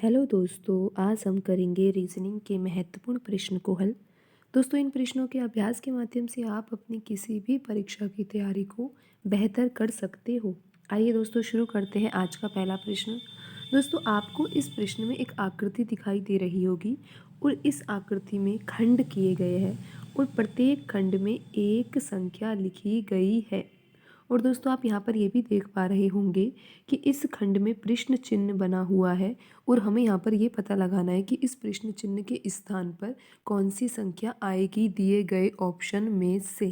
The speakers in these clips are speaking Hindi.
हेलो दोस्तों, आज हम करेंगे रीजनिंग के महत्वपूर्ण प्रश्न को हल। दोस्तों, इन प्रश्नों के अभ्यास के माध्यम से आप अपनी किसी भी परीक्षा की तैयारी को बेहतर कर सकते हो। आइए दोस्तों, शुरू करते हैं आज का पहला प्रश्न। दोस्तों, आपको इस प्रश्न में एक आकृति दिखाई दे रही होगी और इस आकृति में खंड किए गए हैं और प्रत्येक खंड में एक संख्या लिखी गई है। और दोस्तों, आप यहाँ पर ये भी देख पा रहे होंगे कि इस खंड में प्रश्न चिन्ह बना हुआ है और हमें यहाँ पर ये पता लगाना है कि इस प्रश्न चिन्ह के स्थान पर कौन सी संख्या आएगी दिए गए ऑप्शन में से।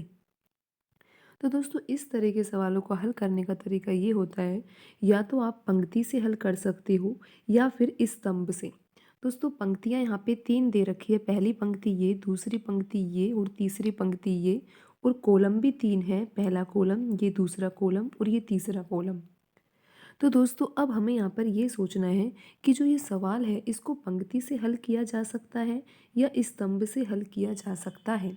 तो दोस्तों, इस तरह के सवालों को हल करने का तरीका ये होता है, या तो आप पंक्ति से हल कर सकते हो या फिर स्तंभ से। दोस्तों, पंक्तियाँ यहाँ पे 3 दे रखी है, पहली पंक्ति ये, दूसरी पंक्ति ये और तीसरी पंक्ति ये। और कॉलम भी 3 है, पहला कॉलम, ये दूसरा कॉलम और ये तीसरा कॉलम। तो दोस्तों, अब हमें यहाँ पर ये सोचना है कि जो ये सवाल है इसको पंक्ति से हल किया जा सकता है या स्तंभ से हल किया जा सकता है।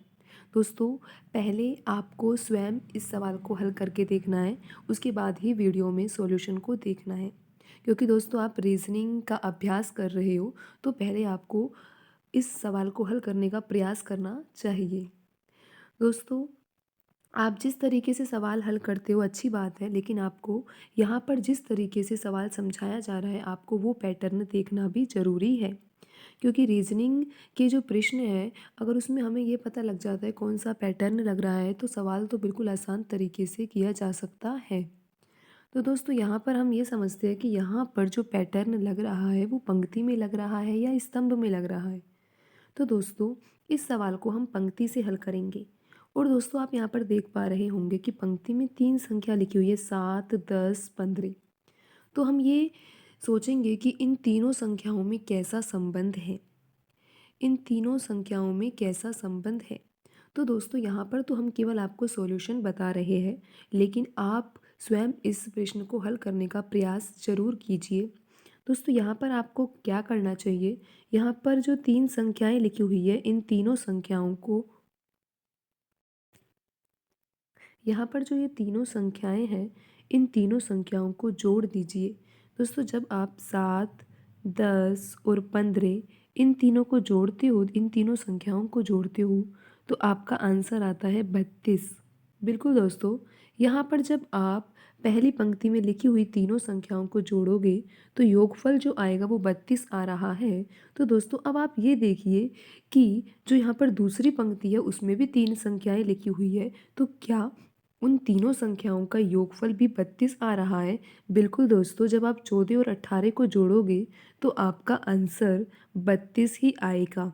दोस्तों, पहले आपको स्वयं इस सवाल को हल करके देखना है, उसके बाद ही वीडियो में सॉल्यूशन को देखना है। क्योंकि दोस्तों, आप रीजनिंग का अभ्यास कर रहे हो तो पहले आपको इस सवाल को हल करने का प्रयास करना चाहिए। दोस्तों, आप जिस तरीके से सवाल हल करते हो अच्छी बात है, लेकिन आपको यहाँ पर जिस तरीके से सवाल समझाया जा रहा है आपको वो पैटर्न देखना भी ज़रूरी है। क्योंकि रीजनिंग के जो प्रश्न हैं, अगर उसमें हमें ये पता लग जाता है कौन सा पैटर्न लग रहा है तो सवाल तो बिल्कुल आसान तरीके से किया जा सकता है। तो दोस्तों, यहाँ पर हम ये समझते हैं कि यहाँ पर जो पैटर्न लग रहा है वो पंक्ति में लग रहा है या स्तंभ में लग रहा है। तो दोस्तों, इस सवाल को हम पंक्ति से हल करेंगे। और दोस्तों, आप यहाँ पर देख पा रहे होंगे कि पंक्ति में 3 संख्या लिखी हुई है, 7, 10, 15। तो हम ये सोचेंगे कि इन तीनों संख्याओं में कैसा संबंध है, इन तीनों संख्याओं में कैसा संबंध है। तो दोस्तों, यहाँ पर तो हम केवल आपको सॉल्यूशन बता रहे हैं, लेकिन आप स्वयं इस प्रश्न को हल करने का प्रयास ज़रूर कीजिए। दोस्तों, यहाँ पर आपको क्या करना चाहिए, यहाँ पर जो 3 संख्याएं लिखी हुई है इन तीनों संख्याओं को, यहाँ पर जो ये तीनों संख्याएं हैं इन तीनों संख्याओं को जोड़ दीजिए। दोस्तों, जब आप 7, 10 और 15 इन तीनों को जोड़ते हो, इन तीनों संख्याओं को जोड़ते हो तो आपका आंसर आता है 32। बिल्कुल दोस्तों, यहाँ पर जब आप पहली पंक्ति में लिखी हुई तीनों संख्याओं को जोड़ोगे तो योगफल जो आएगा वो 32 आ रहा है। तो दोस्तों, अब आप ये देखिए कि जो यहाँ पर दूसरी पंक्ति है उसमें भी 3 संख्याएं लिखी हुई है, तो क्या उन तीनों संख्याओं का योगफल भी 32 आ रहा है? बिल्कुल दोस्तों, जब आप 14 और 18 को जोड़ोगे तो आपका आंसर 32 ही आएगा।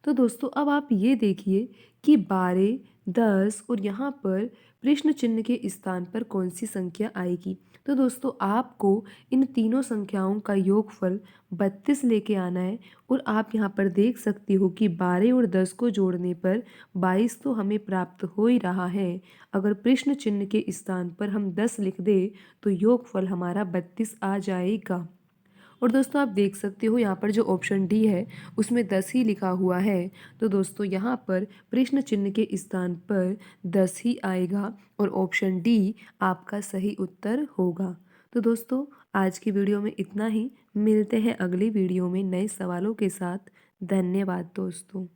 तो दोस्तों, अब आप ये देखिए कि 12, 10 और यहाँ पर प्रश्न चिन्ह के स्थान पर कौन सी संख्या आएगी। तो दोस्तों, आपको इन तीनों संख्याओं का योगफल 32 लेके आना है। और आप यहाँ पर देख सकते हो कि 12 और 10 को जोड़ने पर 22 तो हमें प्राप्त हो ही रहा है। अगर प्रश्न चिन्ह के स्थान पर हम 10 लिख दें तो योगफल हमारा 32 आ जाएगा। और दोस्तों, आप देख सकते हो यहाँ पर जो ऑप्शन डी है उसमें 10 ही लिखा हुआ है। तो दोस्तों, यहाँ पर प्रश्न चिन्ह के स्थान पर 10 ही आएगा और ऑप्शन डी आपका सही उत्तर होगा। तो दोस्तों, आज की वीडियो में इतना ही। मिलते हैं अगली वीडियो में नए सवालों के साथ। धन्यवाद दोस्तों।